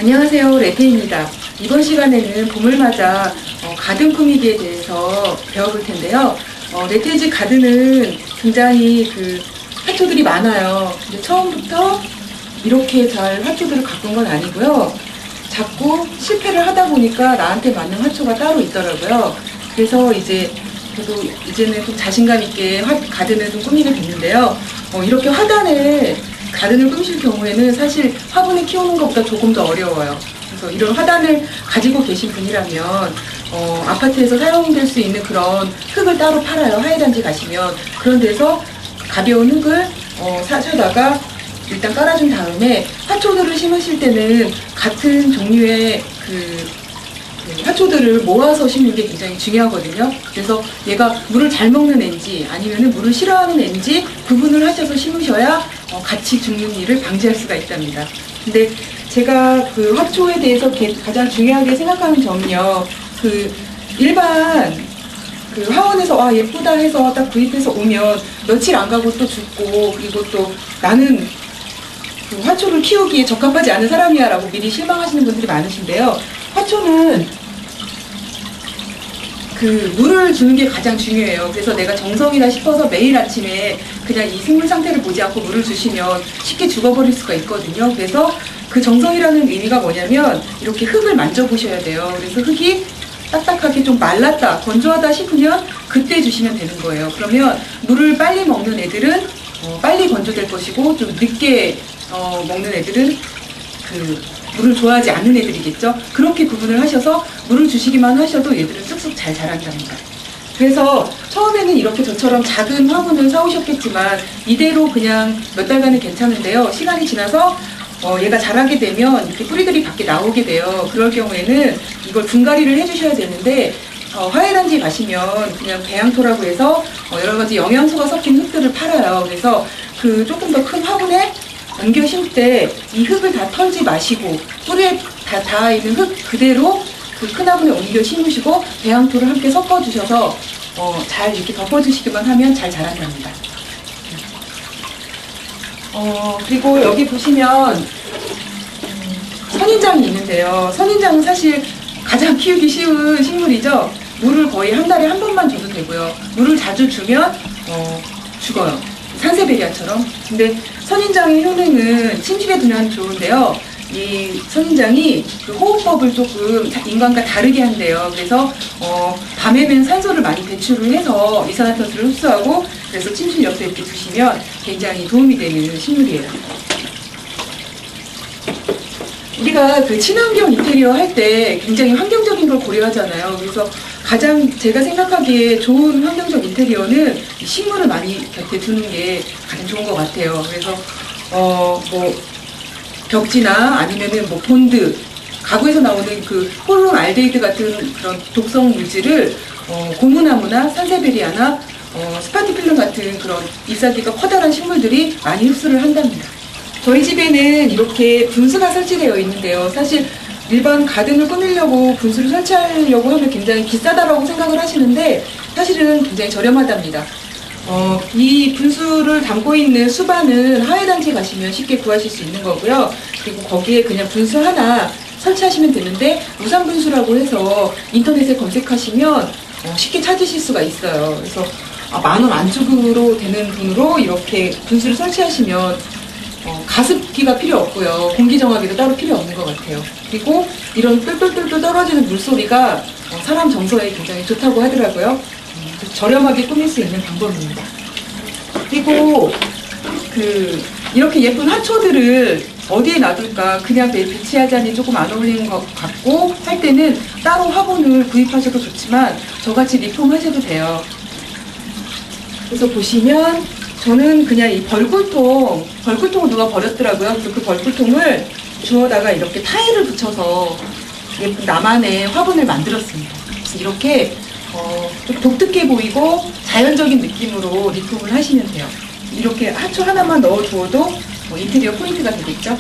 안녕하세요, 레테입니다. 이번 시간에는 봄을 맞아 가든 꾸미기에 대해서 배워볼 텐데요. 레테의 집 가든은 굉장히 화초들이 많아요. 근데 처음부터 이렇게 잘 화초들을 가꾼 건 아니고요. 자꾸 실패를 하다 보니까 나한테 맞는 화초가 따로 있더라고요. 그래서 저도 이제는 좀 자신감 있게 가든을 좀 꾸미게 됐는데요. 이렇게 화단에 가든을 꾸미실 경우에는 사실 화분에 키우는 것보다 조금 더 어려워요. 그래서 이런 화단을 가지고 계신 분이라면 아파트에서 사용될 수 있는 그런 흙을 따로 팔아요. 화훼단지 가시면. 그런 데서 가벼운 흙을 사다가 일단 깔아준 다음에 화초들을 심으실 때는 같은 종류의 화초들을 모아서 심는 게 굉장히 중요하거든요. 그래서 얘가 물을 잘 먹는 애인지 아니면 물을 싫어하는 애인지 구분을 하셔서 심으셔야 같이 죽는 일을 방지할 수가 있답니다. 근데 제가 화초에 대해서 가장 중요하게 생각하는 점은요, 일반 화원에서 예쁘다 해서 딱 구입해서 오면 며칠 안 가고 또 죽고, 그리고 또 나는 화초를 키우기에 적합하지 않은 사람이야 라고 미리 실망하시는 분들이 많으신데요. 화초는 물을 주는 게 가장 중요해요. 그래서 내가 정성이다 싶어서 매일 아침에 그냥 이 식물 상태를 보지 않고 물을 주시면 쉽게 죽어버릴 수가 있거든요. 그래서 그 정성이라는 의미가 뭐냐면 이렇게 흙을 만져보셔야 돼요. 그래서 흙이 딱딱하게 좀 말랐다, 건조하다 싶으면 그때 주시면 되는 거예요. 그러면 물을 빨리 먹는 애들은 빨리 건조될 것이고, 좀 늦게 먹는 애들은 물을 좋아하지 않는 애들이겠죠. 그렇게 구분을 하셔서 물을 주시기만 하셔도 얘들은 쑥쑥 잘 자란답니다. 그래서 처음에는 이렇게 저처럼 작은 화분을 사오셨겠지만 이대로 그냥 몇 달간은 괜찮은데요. 시간이 지나서 얘가 자라게 되면 이렇게 뿌리들이 밖에 나오게 돼요. 그럴 경우에는 이걸 분갈이를 해주셔야 되는데, 화훼단지에 가시면 그냥 배양토라고 해서 여러 가지 영양소가 섞인 흙들을 팔아요. 그래서 조금 더 큰 화분에 옮겨 심을 때 이 흙을 다 털지 마시고 뿌리에 다 닿아 있는 흙 그대로 큰 화분에 옮겨 심으시고 배양토를 함께 섞어 주셔서 잘 이렇게 덮어 주시기만 하면 잘 자란답니다. 그리고 여기 보시면 선인장이 있는데요. 선인장은 사실 가장 키우기 쉬운 식물이죠. 물을 거의 한 달에 한 번만 줘도 되고요. 물을 자주 주면 죽어요. 산세베리아처럼. 근데 선인장의 효능은 침실에 두면 좋은데요. 이 선인장이 호흡법을 조금 인간과 다르게 한대요. 그래서 밤에는 산소를 많이 배출을 해서 이산화탄소를 흡수하고, 그래서 침실 옆에 이렇게 두시면 굉장히 도움이 되는 식물이에요. 우리가 친환경 인테리어 할 때 굉장히 환경적인 걸 고려하잖아요. 그래서 가장 제가 생각하기에 좋은 환경적 인테리어는 식물을 많이 곁에 두는 게 가장 좋은 것 같아요. 그래서 벽지나 아니면은 본드, 가구에서 나오는 홀룸 알데히드 같은 그런 독성 물질을 고무나무나 산세베리아나 스파티필름 같은 그런 잎사귀가 커다란 식물들이 많이 흡수를 한답니다. 저희 집에는 이렇게 분수가 설치되어 있는데요. 사실 일반 가든을 꾸미려고 분수를 설치하려고 하면 굉장히 비싸다라고 생각을 하시는데 사실은 굉장히 저렴하답니다. 이 분수를 담고 있는 수반은 화훼단지에 가시면 쉽게 구하실 수 있는 거고요. 그리고 거기에 그냥 분수 하나 설치하시면 되는데, 우산 분수라고 해서 인터넷에 검색하시면 쉽게 찾으실 수가 있어요. 그래서 10,000원 안쪽으로 되는 돈으로 이렇게 분수를 설치하시면 가습기가 필요 없고요. 공기 정화기도 따로 필요 없는 것 같아요. 그리고 이런 똘똘똘똘 떨어지는 물소리가 사람 정서에 굉장히 좋다고 하더라고요. 저렴하게 꾸밀 수 있는 방법입니다. 그리고 이렇게 예쁜 화초들을 어디에 놔둘까, 그냥 배치하자니 조금 안 어울리는 것 같고 할 때는 따로 화분을 구입하셔도 좋지만 저같이 리폼하셔도 돼요. 그래서 보시면 저는 그냥 이 벌꿀통을 누가 버렸더라고요. 그래서 그 벌꿀통을 주워다가 이렇게 타일을 붙여서 예쁜 나만의 화분을 만들었습니다. 그래서 이렇게 좀 독특해 보이고 자연적인 느낌으로 리폼을 하시면 돼요. 이렇게 화초 하나만 넣어두어도 인테리어 포인트가 되겠죠?